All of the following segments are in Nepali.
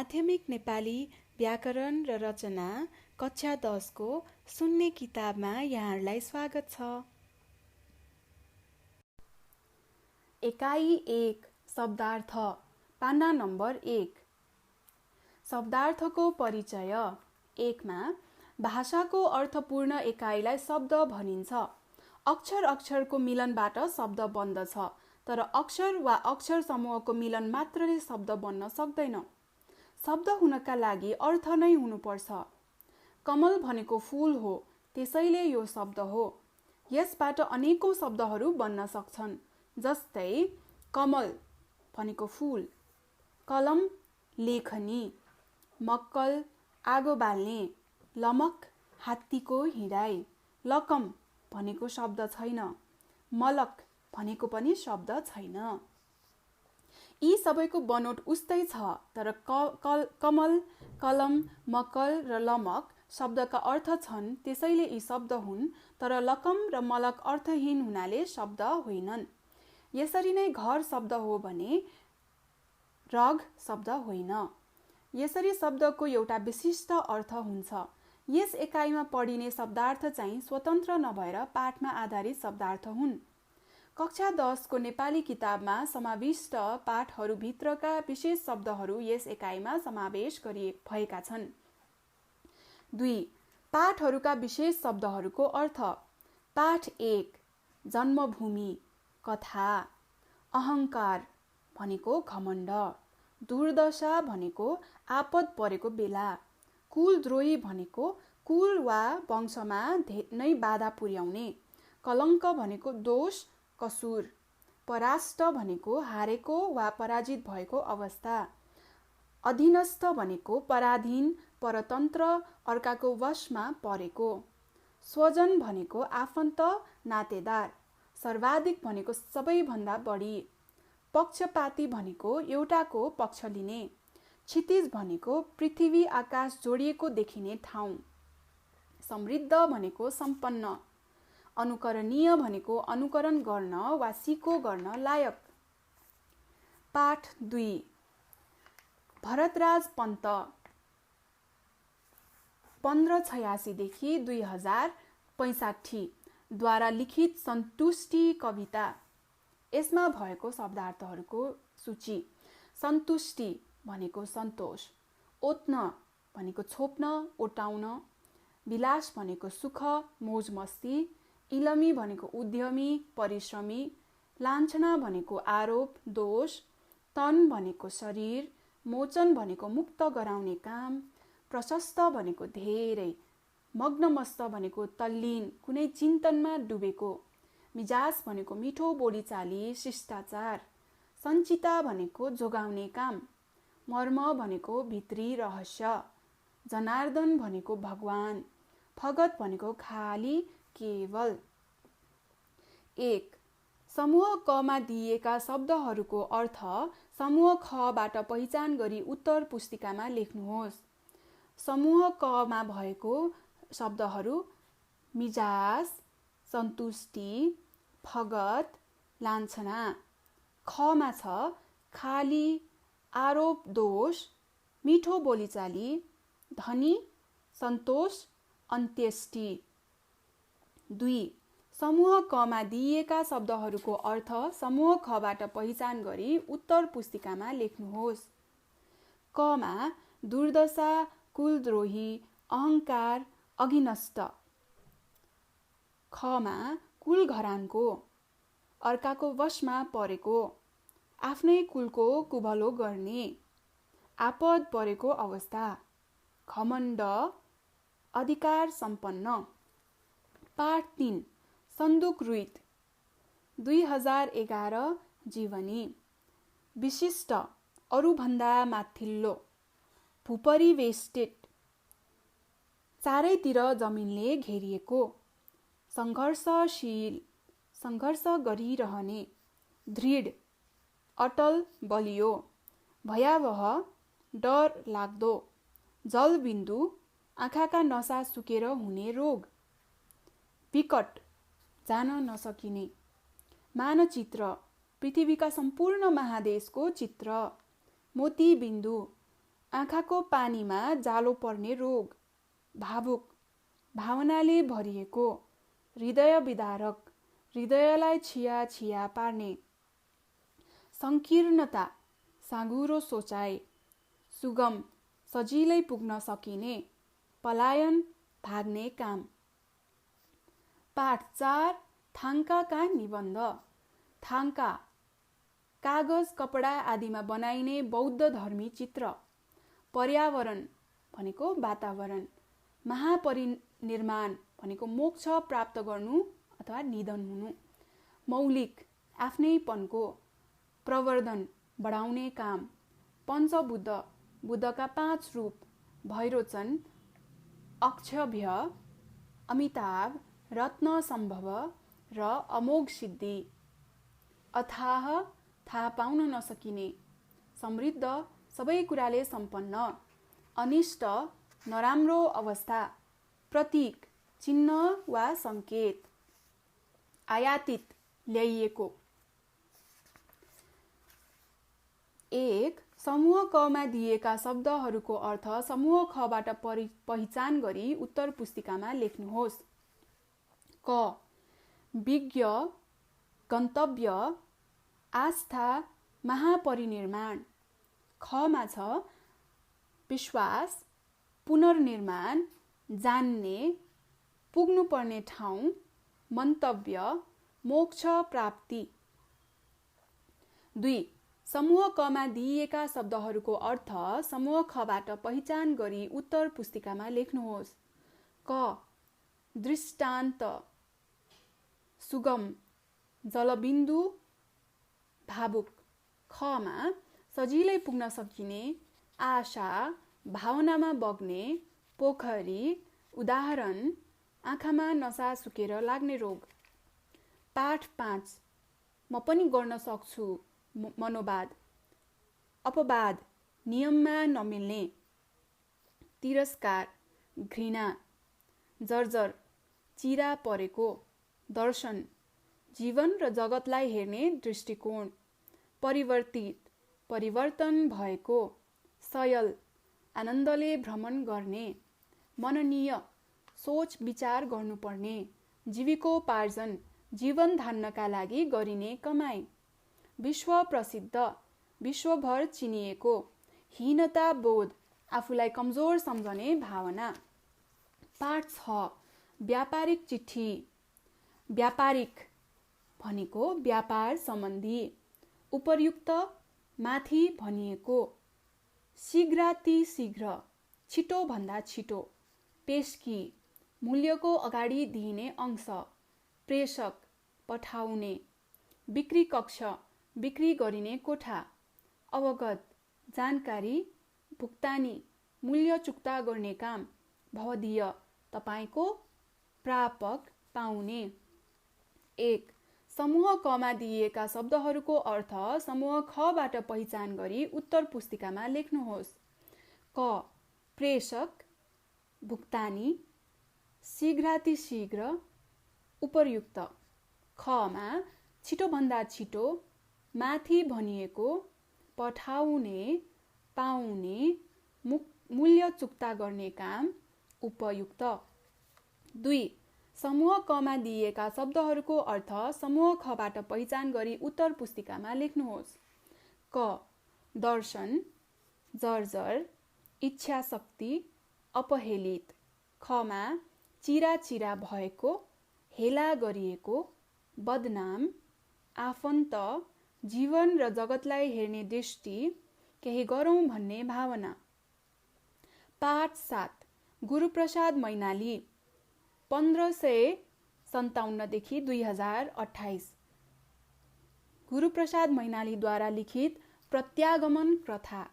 माध्यमिक नेपाली व्याकरण र रचना कक्षा 10 को सुन्ने किताबमा यहाँहरूलाई स्वागत छ। एकाइ 1 शब्दार्थ पाना नम्बर 1। शब्दार्थको परिचय। 1 मा भाषाको अर्थपूर्ण एकाइलाई शब्द भनिन्छ। अक्षर अक्षरको मिलनबाट शब्द बन्दछ, तर अक्षर वा अक्षर समूहको मिलन मात्रले शब्द बन्न सक्दैन। शब्द हुनका लागि अर्थ नै हुनुपर्छ। कमल भनेको फूल हो, त्यसैले यो शब्द हो। यसबाट अनेकौं शब्दहरू बन्न सक्छन्, जस्तै कमल भनेको फूल, कलम लेखनी, मक्कल आगो बाल्ने, लमक हात्तीको हिँडाइ, लकम भनेको शब्द छैन, मलक भनेको पनि शब्द छैन। यी सबैको बनोट उस्तै छ, तर कमल, कलम, मक्कल र लमक शब्दका अर्थ छन्, त्यसैले यी शब्द हुन्, तर लकम र मलक अर्थहीन हुनाले शब्द होइनन्। यसरी नै घर शब्द हो भने रग शब्द होइन। यसरी शब्दको एउटा विशिष्ट अर्थ हुन्छ। यस एकाइमा पढिने शब्दार्थ चाहिँ स्वतन्त्र नभएर पाठमा आधारित शब्दार्थ हुन्। कक्षा 10 को नेपाली किताबमा समाविष्ट पाठहरूभित्रका विशेष शब्दहरू यस एकाइमा समावेश भएका छन्। 2. पाठहरूका विशेष शब्दहरूको अर्थ। पाठ 1 जन्मभूमि कथा। अहङ्कार भनेको घमण्ड। दुर्दशा भनेको आपद परेको बेला। कुलद्रोही भनेको कुल वा वंशमा नै बाधा पुर्याउने। कलङ्क भनेको दोष कसुर। परास्त भनेको हारेको वा पराजित भएको अवस्था। अधीनस्थ भनेको पराधीन, परतन्त्र, अर्काको वशमा परेको। स्वजन भनेको आफन्त नातेदार। सर्वाधिक भनेको सबैभन्दा बढी। पक्षपाती भनेको एउटाको पक्ष लिने। क्षितिज भनेको पृथ्वी आकाश जोडिएको देखिने ठाउँ। समृद्ध भनेको सम्पन्न। अनुकरणीय भनेको अनुकरण गर्न वा सिको गर्न लायक। पाठ 2 भरतराज पन्त 1586 देखि 2065 द्वारा लिखित सन्तुष्टि कविता। यसमा भएको शब्दार्थहरूको सूची। सन्तुष्टि भनेको सन्तोष। ओत्न भनेको छोप्न, ओटाउन। विलास भनेको सुख, मोज मस्ती। इलमी भनेको उद्यमी, परिश्रमी। लाञ्छना भनेको आरोप, दोष। तन भनेको शरीर। मोचन भनेको मुक्त गराउने काम। प्रशस्त भनेको धेरै। मग्नमस्त भनेको तल्लीन, कुनै चिन्तनमा डुबेको। मिजाज भनेको मिठो बोलीचाली, शिष्टाचार। सञ्चिता भनेको जोगाउने काम। मर्म भनेको भित्री रहस्य। जनार्दन भनेको भगवान। फगत भनेको खाली, केवल। 1. समूह क मा दिइएका शब्दहरूको अर्थ समूह ख बाट पहिचान गरी उत्तर पुस्तिकामा लेख्नुहोस्। समूह क मा भएको शब्दहरू मिजाज, सन्तुष्टि, फगत, लाञ्छना। ख मा छ खाली, आरोप, दोष, मिठो बोलीचाली, धनी, सन्तोष, अन्त्येष्टि। 2. समूह क मा दिइएका शब्दहरूको अर्थ समूह ख बाट पहिचान गरी उत्तर पुस्तिकामा लेख्नुहोस्। क मा दुर्दशा, कुलद्रोही, अहङ्कार, अघिनस्थ। ख मा कुल घरानको, अर्काको वशमा परेको, आफ्नै कुलको कुभलो गर्ने, आपद परेको अवस्था, घमण्ड, अधिकार सम्पन्न। पाठ 3 सन्दुक रुइत 2011 जीवनी। विशिष्ट, अरूभन्दा माथिल्लो, भूपरिवेष्टित, चारैतिर जमिनले घेरिएको, सङ्घर्षशील, सङ्घर्ष गरिरहने, दृढ, अटल, बलियो, भयावह, डर लाग्दो, जलबिन्दु, आँखाका नसा सुकेर हुने रोग, विकट, जान नसकिने, मानचित्र, पृथ्वीका सम्पूर्ण महादेशको चित्र, मोतीबिन्दु, आँखाको पानीमा जालो पर्ने रोग, भावुक, भावनाले भरिएको, हृदय विदारक, हृदयलाई छिया छिया पार्ने, सङ्कीर्णता, साँघुरो सोचाइ, सुगम, सजिलै पुग्न सकिने, पलायन, भाग्ने काम। पाठ 4 थाङ्काका निबन्ध। थाङ्का कागज, कपडा आदिमा बनाइने बौद्ध धर्मी चित्र। पर्यावरण भनेको वातावरण। महापरिनिर्माण भनेको मोक्ष प्राप्त गर्नु अथवा निधन हुनु। मौलिक आफ्नैपनको। प्रवर्धन बढाउने काम। पञ्चबुद्ध बुद्धका 5 रूप। भैरोचन, अक्षभ्य, अमिताभ, रत्न सम्भव र अमोघ सिद्धि। अथाह थाहा पाउन नसकिने, समृद्ध सबै कुराले सम्पन्न। अनिष्ट नराम्रो अवस्था। प्रतीक चिन्ह वा सङ्केत। आयातित ल्याइएको। 1 समूह कमा दिएका शब्दहरूको अर्थ समूह खबाट पहिचान गरी उत्तर पुस्तिकामा लेख्नुहोस्। क विज्ञ, गन्तव्य, आस्था, महापरिनिर्माण। खमा छ विश्वास, पुनर्निर्माण, जान्ने, पुग्नुपर्ने ठाउँ, मन्तव्य, मोक्ष प्राप्ति। 2 समूह कमा दिइएका शब्दहरूको अर्थ समूह खबाट पहिचान गरी उत्तर पुस्तिकामा लेख्नुहोस्। क दृष्टान्त, सुगम, जलबिन्दु, भावुक। खमा सजिलै पुग्न सकिने, आशा, भावनामा बग्ने, पोखरी, उदाहरण, आँखामा नसा सुकेर लाग्ने रोग। पाठ 5 म पनि गर्न सक्छु, मनोवाद। अपवाद नियममा नमिल्ने, तिरस्कार, घृणा। जर्जर चिरा परेको। दर्शन जीवन र जगतलाई हेर्ने दृष्टिकोण। परिवर्तित परिवर्तन भएको। सयल आनन्दले भ्रमण गर्ने। मननीय सोच विचार गर्नुपर्ने। जीविकोपार्जन जीवन धान्नका लागि गरिने कमाई। विश्व प्रसिद्ध विश्वभर चिनिएको। हीनता बोध आफूलाई कमजोर सम्झने भावना। पाठ 6 व्यापारिक चिठी। व्यापारिक भनेको व्यापार सम्बन्धी। उपर्युक्त माथि भनिएको। शीघ्रातिशीघ्र छिटो भन्दा छिटो। पेशकी मूल्यको अगाडि दिइने अंश। प्रेषक पठाउने। बिक्री कक्ष बिक्री गरिने कोठा। अवगत जानकारी, भुक्तानी मूल्य चुक्ता गर्ने काम। भवदीय तपाईको, प्रापक पाउने। 1 समूह कमा दिइएका शब्दहरूको अर्थ समूह खबाट पहिचान गरी उत्तर पुस्तिकामा लेख्नुहोस्। क प्रेषक, भुक्तानी, शीघ्रातिशीघ्र, उपर्युक्त। खमा छिटोभन्दा छिटो, माथि भनिएको, पठाउने, पाउने, मूल्य चुक्ता गर्ने काम, उपयुक्त। 2 समूह कमा दिइएका शब्दहरूको अर्थ समूह खबाट पहिचान गरी उत्तर पुस्तिकामा लेख्नुहोस्। क दर्शन, जर्जर, इच्छा शक्ति, अपहेलित। खमा चिरा चिरा भएको, हेला गरिएको, बदनाम, आफन्त, जीवन र जगतलाई हेर्ने दृष्टि, केही गरौँ भन्ने भावना। पाठ 7 गुरुप्रसाद मैनाली 1557 देखि 2028। गुरुप्रसाद मैनालीद्वारा लिखित प्रत्यागमन कथा।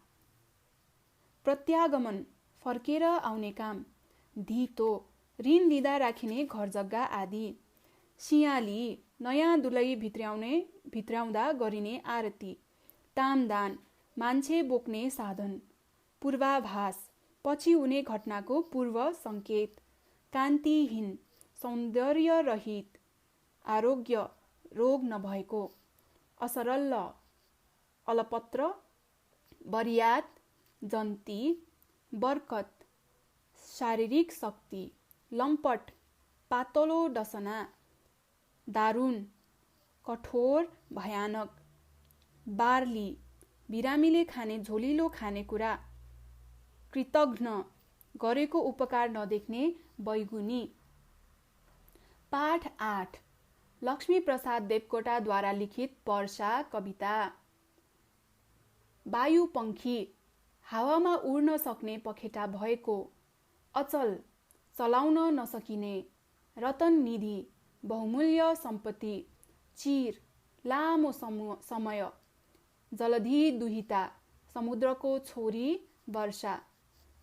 प्रत्यागमन फर्केर आउने काम। धितो ऋण लिँदा राखिने घर जग्गा आदि। सियाली नयाँ दुलै भित्र्याउँदा गरिने आरती। तामदान मान्छे बोक्ने साधन। पूर्वाभास पछि हुने घटनाको पूर्व सङ्केत। कान्तिहीन सौन्दर्य रहित, आरोग्य रोग नभएको। असरल अलपत्र, बरियात जन्ती, बरकत, शारीरिक शक्ति, लम्पट, पातलो डसना, दारुण, कठोर, भयानक, बार्ली, बिरामीले खाने झोलिलो खानेकुरा, कृतघ्न, गरेको उपकार नदेख्ने बैगुनी। पाठ 8 लक्ष्मी प्रसाद देवकोटाद्वारा लिखित वर्षा कविता। वायुपङ्खी, हावामा उड्न सक्ने पखेटा भएको, अचल, चलाउन नसकिने, रतन निधि, बहुमूल्य सम्पत्ति, चिर, लामो समय, जलधि दुहिता, समुद्रको छोरी वर्षा,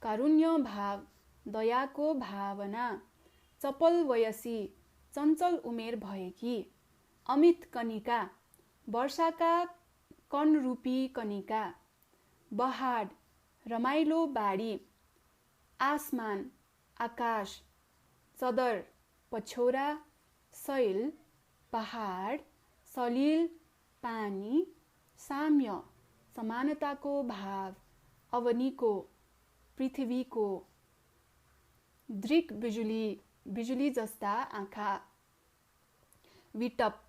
कारुण्य भाव, दयाको भावना, चपल वयसी, चञ्चल उमेर भएकी, अमित कनिका, वर्षाका कणरूपी कनिका, बहाड, रमाइलो बाडी, आसमान, आकाश, चदर, पछौरा, शैल, पहाड, सलिल, पानी, साम्य, समानताको भाव, अवनीको, पृथ्वीको, दृक बिजुली, बिजुली जस्ता आँखा, विटप,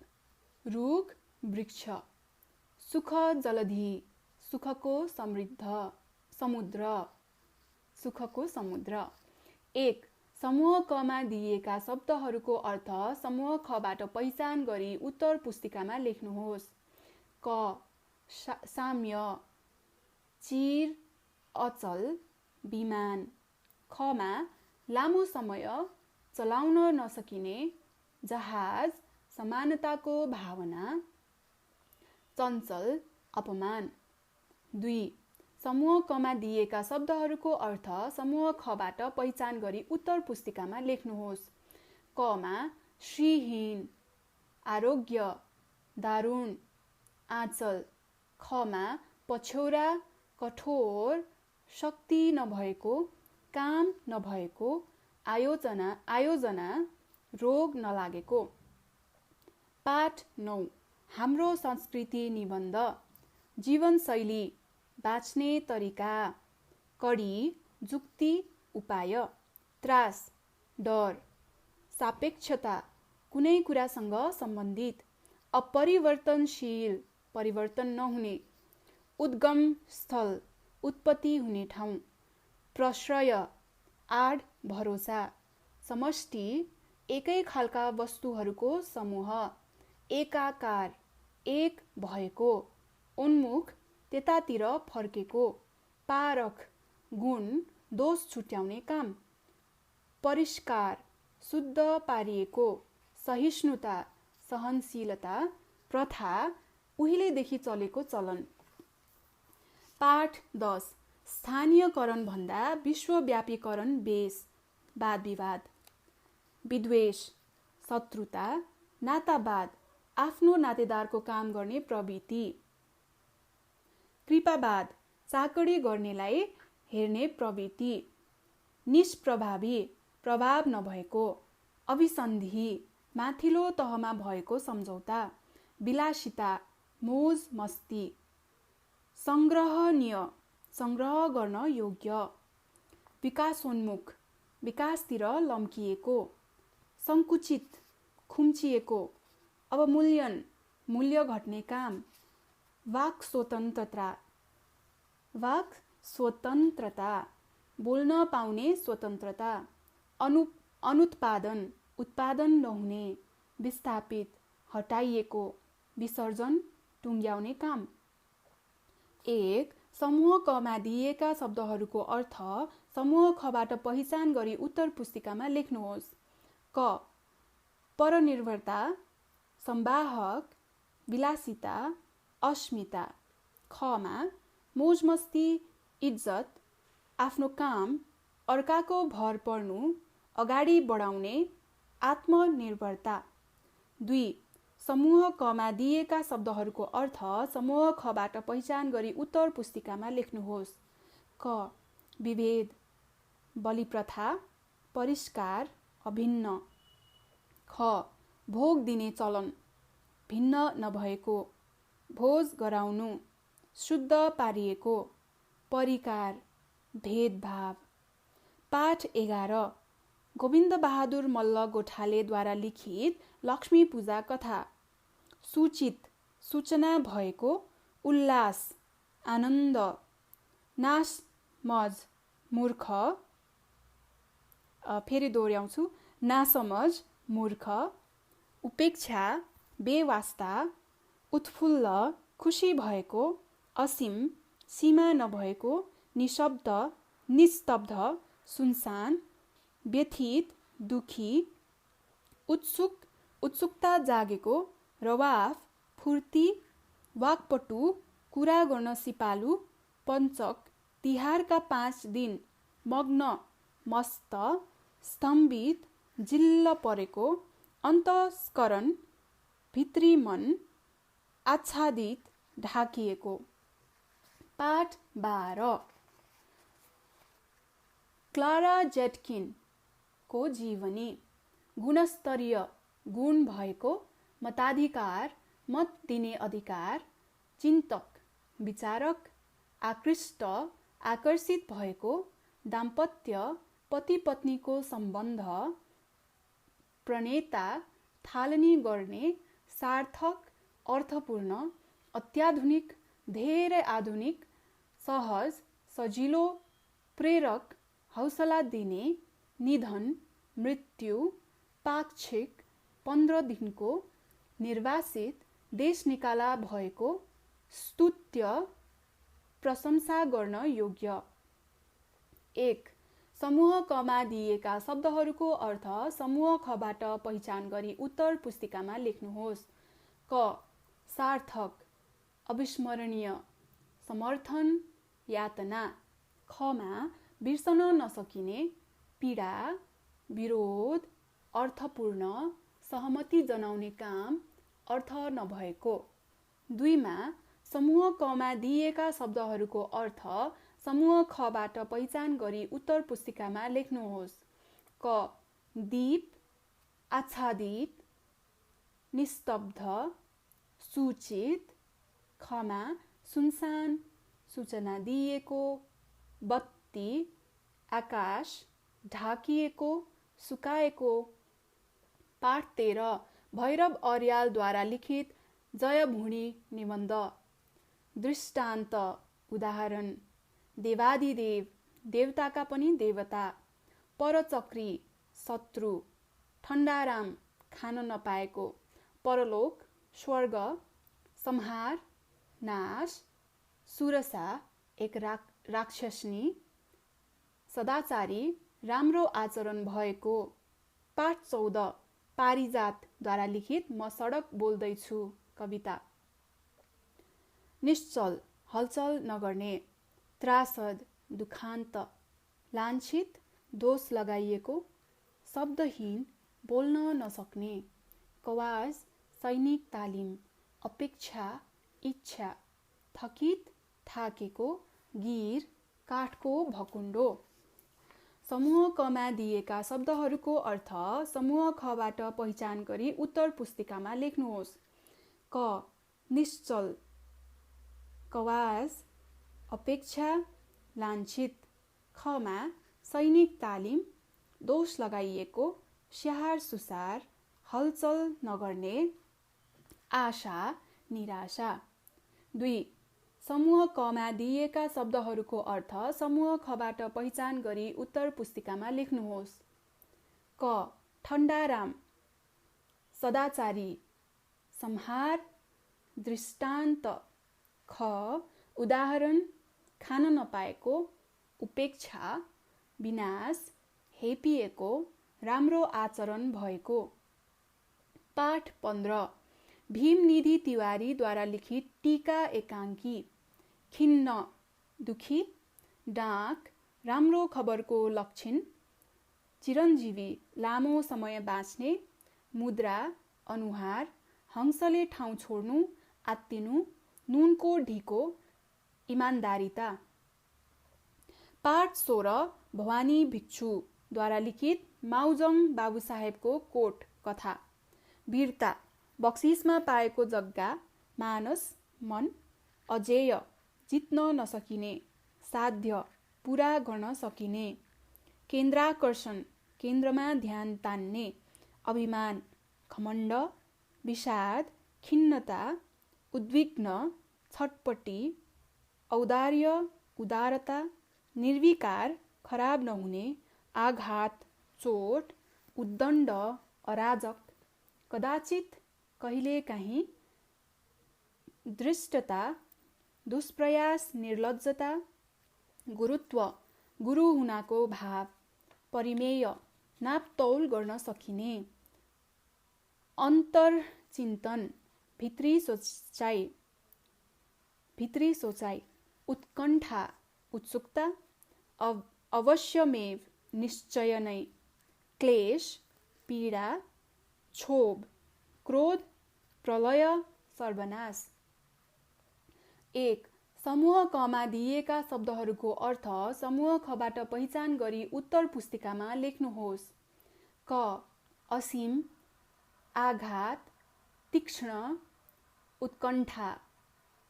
रुख, वृक्ष, सुख जलधि, सुखको समृद्ध समुद्र, सुखको समुद्र। 1 समूह कमा दिएका शब्दहरूको अर्थ समूह खबाट पहिचान गरी उत्तर पुस्तिकामा लेख्नुहोस्। क साम्य, चिर, अचल, विमान। खमा लामो समय, चलाउन नसकिने, जहाज, समानताको भावना, चञ्चल, अपमान। 2 समूह कमा दिएका शब्दहरूको अर्थ समूह खबाट पहिचान गरी उत्तर पुस्तिकामा लेख्नुहोस्। कमा श्रीहीन, आरोग्य, दारुण, आँचल। खमा पछौरा, कठोर, शक्ति नभएको, काम नभएको, आयोजना, रोग नलागेको। पाठ 9 हाम्रो संस्कृति निबन्ध। जीवनशैली, बाँच्ने तरिका, कडी, जुक्ति, उपाय। त्रास, डर, सापेक्षता, कुनै कुरासँग सम्बन्धित, अपरिवर्तनशील, परिवर्तन नहुने, उद्गम स्थल, उत्पत्ति हुने ठाउँ, प्रश्रय, आड, भरोसा, समष्टि, एकै खालका वस्तुहरूको समूह, एकाकार, एक भएको, उन्मुख, त्यतातिर फर्केको, पारख, गुण, दोष छुट्याउने काम, परिष्कार, शुद्ध पारिएको, सहिष्णुता, सहनशीलता, प्रथा, उहिलेदेखि चलेको चलन। पाठ 10 स्थानीयकरण भन्दा विश्वव्यापीकरण बेस, वाद विवाद। विद्वेष, शत्रुता, नातावाद, आफ्नो नातेदारको काम गर्ने प्रवृत्ति। कृपावाद, चाकडी गर्नेलाई हेर्ने प्रवृत्ति। निष्प्रभावी, प्रभाव नभएको। अभिसन्धि, माथिल्लो तहमा भएको सम्झौता। विलासिता, मोज मस्ती। संग्रहणीय, संग्रह गर्न योग्य। विकासोन्मुख, विकासतिर लम्किएको। संकुचित, खुम्चिएको। अवमूल्यन, मूल्य घट्ने काम। वाक् स्वतन्त्रता, वाक् स्वतन्त्रता, बोल्न पाउने स्वतन्त्रता। अनुत्पादन, उत्पादन नहुने। विस्थापित, हटाइएको। विसर्जन, टुङ्ग्याउने काम। 1 समूह कमा दिएका शब्दहरूको अर्थ समूह खबाट पहिचान गरी उत्तर पुस्तिकामा लेख्नुहोस्। क परनिर्भरता, संवाहक, विलासिता, अस्मिता। खमा मोजमस्ती, इज्जत, आफ्नो काम, अर्काको भर पर्नु, अगाडि बढाउने, आत्मनिर्भरता। 2 समूह कमा दिएका शब्दहरूको अर्थ समूह खबाट पहिचान गरी उत्तर पुस्तिकामा लेख्नुहोस्। क विभेद, बलिप्रथा, परिष्कार, अभिन्न। ख भोग दिने चलन, भिन्न नभएको, भोज गराउनु, शुद्ध पारिएको, परिकार, भेदभाव। पाठ 11 गोविन्द बहादुर मल्ल गोठालेद्वारा लिखित लक्ष्मी पूजा कथा। सूचित, सूचना भएको, उल्लास, आनन्द। नासमझ, मूर्ख। फेरि दोहोऱ्याउँछु, नासमझ, मूर्ख। उपेक्षा, बेवास्ता। उत्फुल्ल, खुसी भएको, असीम, सीमा नभएको, निशब्द, निस्तब्ध, सुनसान। व्यथित, दुखी। उत्सुक, उत्सुकता जागेको, रवाफ, फुर्ती। वाकपटु, कुरा गर्न सिपालु। पञ्चक, तिहारका 5 दिन। मग्न, मस्त। स्तम्भित, जिल्ल परेको। अन्तस्करण, भित्री मन। आच्छादित, ढाकिएको। पाठ 12 क्लारा जेटकिन को जीवनी। गुणस्तरीय, गुण भएको, मताधिकार, मत दिने अधिकार। चिन्तक, विचारक। आकृष्ट, आकर्षित भएको। दाम्पत्य, पति पत्नीको सम्बन्ध। प्रणेता, थालनी गर्ने। सार्थक, अर्थपूर्ण। अत्याधुनिक, धेरै आधुनिक। सहज, सजिलो। प्रेरक, हौसला दिने। निधन, मृत्यु। पाक्षिक, 15 दिनको। निर्वासित, देश निकाला भएको। स्तुत्य, प्रशंसा गर्न योग्य। 1. समूह कमा दिएका शब्दहरूको अर्थ समूह खबाट पहिचान गरी उत्तर पुस्तिकामा लेख्नुहोस्। क. सार्थक, अविस्मरणीय। समर्थन, यातना। खमा बिर्सन नसकिने। पीडा, विरोध। अर्थपूर्ण, सहमति जनाउने काम, अर्थ नभएको। 2 मा समूह कमा दिएका शब्दहरूको अर्थ समूह खबाट पहिचान गरी उत्तर पुस्तिकामा लेख्नुहोस्। क. दीप, आच्छादित। निस्तब्ध, सूचित। खमा सुनसान, सूचना दिएको। बत्ती, आकाश। ढाकिएको, सुकाएको। पाठ 13 भैरव अर्यालद्वारा लिखित जयभुँडी निबन्ध। दृष्टान्त, उदाहरण। देवादिदेव, देवताका पनि देवता। परचक्री, शत्रु। ठण्डाराम, खान नपाएको। परलोक, स्वर्ग। संहार, नाश। सुरसा, एक राक्षसनी। सदाचारी, राम्रो आचरण भएको। पाठ 14 पारिजातद्वारा लिखित म सडक बोल्दैछु कविता। निश्चल, हलचल नगर्ने। त्रासद, दुखान्त। लान्छित, दोष लगाइएको। शब्दहीन, बोल्न नसक्ने। कवाज, सैनिक तालिम। अपेक्षा, इच्छा। थकित, थाकेको। गिर, काठको भकुण्डो। समूह कमा दिएका शब्दहरूको अर्थ समूह खबाट पहिचान गरी उत्तर पुस्तिकामा लेख्नुहोस्। क. निश्चल, कवाज। अपेक्षा, लान्छित। खमा सैनिक तालिम। दोष लगाइएको। स्याहार सुसार। हलचल नगर्ने। आशा, निराशा। 2. समूह कमा दिएका शब्दहरूको अर्थ समूह खबाट पहिचान गरी उत्तर पुस्तिकामा लेख्नुहोस्। क. ठण्डाराम, सदाचारी। संहार, दृष्टान्त। ख. उदाहरण, खान नपाएको। उपेक्षा, विनाश। हेपिएको, राम्रो आचरण भएको। पाठ 15 भीमनिधि तिवारीद्वारा लिखित टीका एकाङ्की। खिन्न, दुखी। डाक, राम्रो खबरको लक्षण। चिरञ्जीवी, लामो समय बाँच्ने। मुद्रा, अनुहार। हंसले ठाउँ छोड्नु, आत्तिनु। नुनको ढिको, इमान्दारिता। पाठ 16 भवानी भिक्षुद्वारा लिखित माउजङ बाबुसाहेबको कोट कथा। वीरता, बक्सिसमा पाएको जग्गा। मानस, मन। अजेय, जित्न नसकिने। साध्य, पुरा गर्न सकिने। केन्द्राकर्षण, केन्द्रमा ध्यान तान्ने। अभिमान, घमण्ड, विषाद, खिन्नता, उद्विग्न, छटपटी। औदार्य, उदारता, निर्विकार, खराब नहुने। आघात, चोट, उद्दण्ड, अराजक। कदाचित, कहिलेकाहीँ। दृष्टता, दुष्प्रयास, निर्लज्जता। गुरुत्व, गुरु हुनाको भाव। परिमेय, नापतौल गर्न सकिने। अन्तरचिन्तन, भित्री सोचाइ। उत्कण्ठा, उत्सुकता। अवश्यमेव, निश्चय नै। क्लेश, पीडा। क्षोभ, क्रोध, प्रलय, सर्वनाश। 1. समूह कमा दिएका शब्दहरूको अर्थ समूह खबाट पहिचान गरी उत्तर पुस्तिकामा लेख्नुहोस्। क. असीम, आघात, तीक्ष्ण, उत्कण्ठा।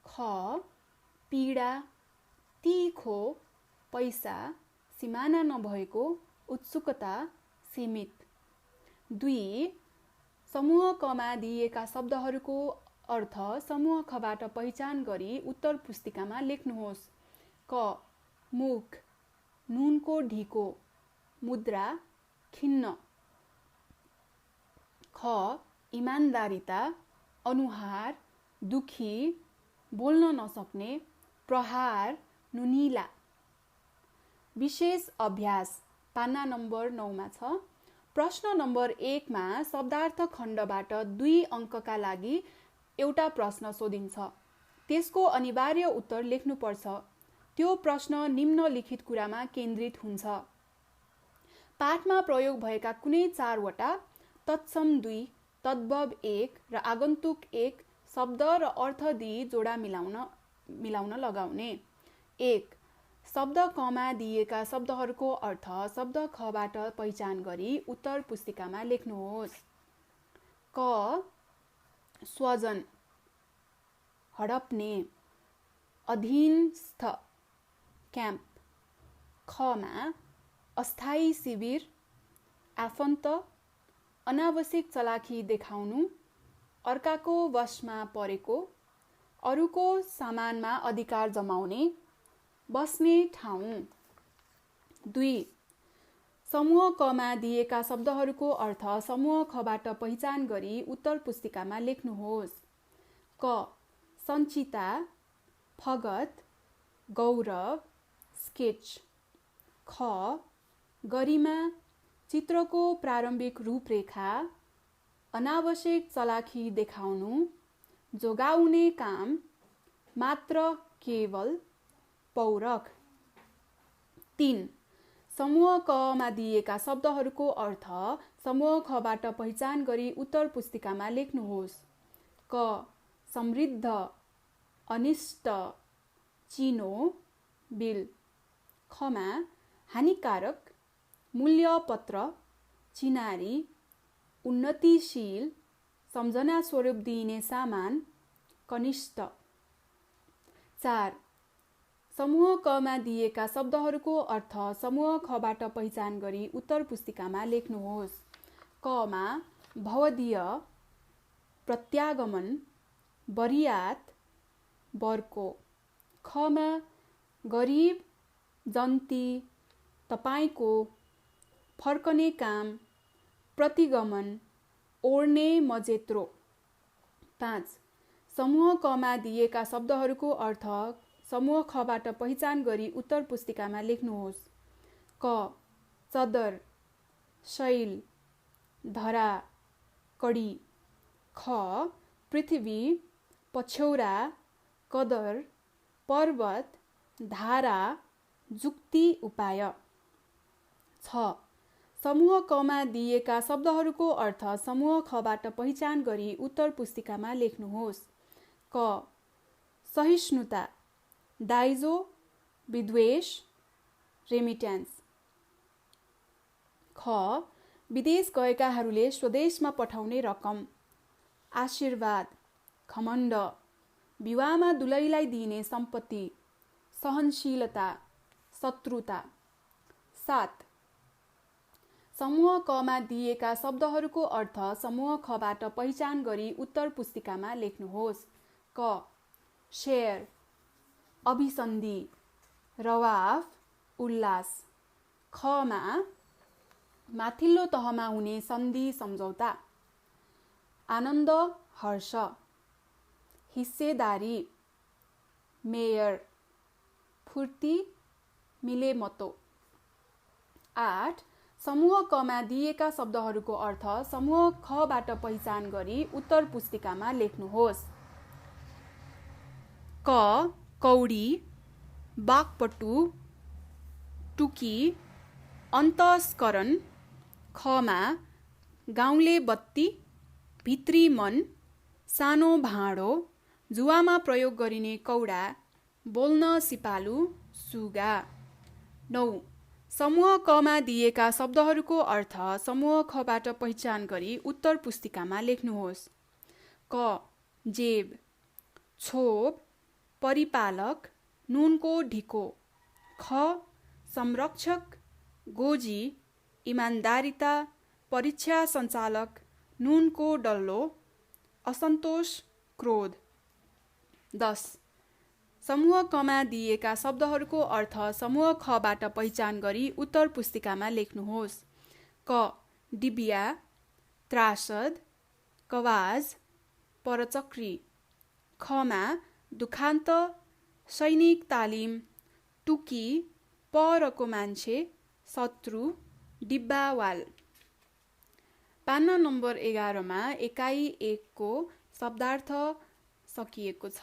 ख. पीडा, तीखो, पैसा, सिमाना नभएको, उत्सुकता, सीमित। 2. समूह कमा दिएका शब्दहरूको अर्थ समूह खबाट पहिचान गरी उत्तर पुस्तिकामा लेख्नुहोस्। क. मुख, नुनको ढिको, मुद्रा, खिन्न। ख. इमान्दारिता, अनुहार, दुखी, बोल्न नसक्ने, प्रहार, नुनिला। विशेष अभ्यास, पाना नम्बर 9 मा छ। प्रश्न नम्बर 1 मा शब्दार्थ खण्डबाट 2 अङ्कका लागि एउटा प्रश्न सोधिन्छ। त्यसको अनिवार्य उत्तर लेख्नुपर्छ। त्यो प्रश्न निम्नलिखित कुरामा केन्द्रित हुन्छ। पाठमा प्रयोग भएका कुनै 4 वटा तत्सम 2, तद्भव 1 र आगन्तुक 1 शब्द र अर्थ दिई जोडा मिलाउन लगाउने। 1. शब्द कमा दिएका शब्दहरूको अर्थ शब्द खबाट पहिचान गरी उत्तर पुस्तिकामा लेख्नुहोस्। क. स्वजन, हडप्ने, अधीनस्थ, क्याम्प। ख. मा अस्थायी शिविर, आफन्त, अनावश्यक चलाखी देखाउनु, अर्काको वशमा परेको, अरूको सामानमा अधिकार जमाउने, बस्ने ठाउँ। 2. समूह कमा दिएका शब्दहरूको अर्थ समूह खबाट पहिचान गरी उत्तर पुस्तिकामा लेख्नुहोस्। क. सञ्चिता, फगत, गौरव, स्केच। ख. गरिमा, चित्रको प्रारम्भिक रूपरेखा, अनावश्यक चलाखी देखाउनु, जोगाउने काम, मात्र, केवल, पौरख। 3. समूह कमा दिएका शब्दहरूको अर्थ समूह खबाट पहिचान गरी उत्तर पुस्तिकामा लेख्नुहोस्। क. समृद्ध, अनिष्ट, चिनो, बिल। ख. मा हानिकारक, मूल्यपत्र, चिनारी, उन्नतिशील, सम्झना स्वरूप दिइने सामान, कनिष्ठ। 4. समूह कमा दिएका शब्दहरूको अर्थ समूह खबाट पहिचान गरी उत्तर पुस्तिकामा लेख्नुहोस्। क. मा भवदीय, प्रत्यागमन, बरियात, बर्को। ख. मा गरिब, जन्ती, तपाईको, फर्कने काम, प्रतिगमन, ओर्ने मजेत्रो। 5. समूह कमा दिएका शब्दहरूको अर्थ समूह खबाट पहिचान गरी उत्तर पुस्तिकामा लेख्नुहोस्। क. चदर, शैल, धरा, कडी। ख. पृथ्वी, पछ्यौरा, कदर, पर्वत, धारा, जुक्ति, उपाय। 6. समूह कमा दिएका शब्दहरूको अर्थ समूह खबाट पहिचान गरी उत्तर पुस्तिकामा लेख्नुहोस्। क. सहिष्णुता, दाइजो, विद्वेष, रेमिट्यान्स। ख. विदेश गएकाहरूले स्वदेशमा पठाउने रकम, आशीर्वाद, घमण्ड, विवाहमा दुलहीलाई दिइने सम्पत्ति, सहनशीलता, शत्रुता। 7. समूह कमा दिएका शब्दहरूको अर्थ समूह खबाट पहिचान गरी उत्तर पुस्तिकामा लेख्नुहोस्। क. शेयर, अभिसन्धि, रवाफ, उल्लास। खमा माथिल्लो तहमा हुने सन्धि सम्झौता। आनन्द, हर्ष। हिस्सेदारी, मेयर, फुर्ती, मिलेमतो। 8. समूह कमा दिएका शब्दहरूको अर्थ समूह खबाट पहिचान गरी उत्तर पुस्तिकामा लेख्नुहोस्। क. कौडी, बाकपटु, टुकी, अन्तस्करण। खमा गाउँले बत्ती, भित्री मन, सानो भाँडो, जुवामा प्रयोग गरिने कौडा, बोल्न सिपालु, सुगा। 9. समूह कमा दिएका शब्दहरूको अर्थ समूह खबाट पहिचान गरी उत्तर पुस्तिकामा लेख्नुहोस्। क. जेब, छोप, परिपालक, नुनको ढिको। ख. संरक्षक, गोजी, इमान्दारिता, परीक्षा सञ्चालक, नुनको डल्लो, असन्तोष, क्रोध। 10. समूह कमा दिएका शब्दहरूको अर्थ समूह खबाट पहिचान गरी उत्तर पुस्तिकामा लेख्नुहोस्। क. डिबिया, त्रासद, कवाज, परचक्री। खमा दुखान्त, सैनिक तालिम, टुकी, परको मान्छे, शत्रु, डिब्बावाल। पाना नम्बर 11 मा एकाइ 1 को शब्दार्थ सकिएको छ।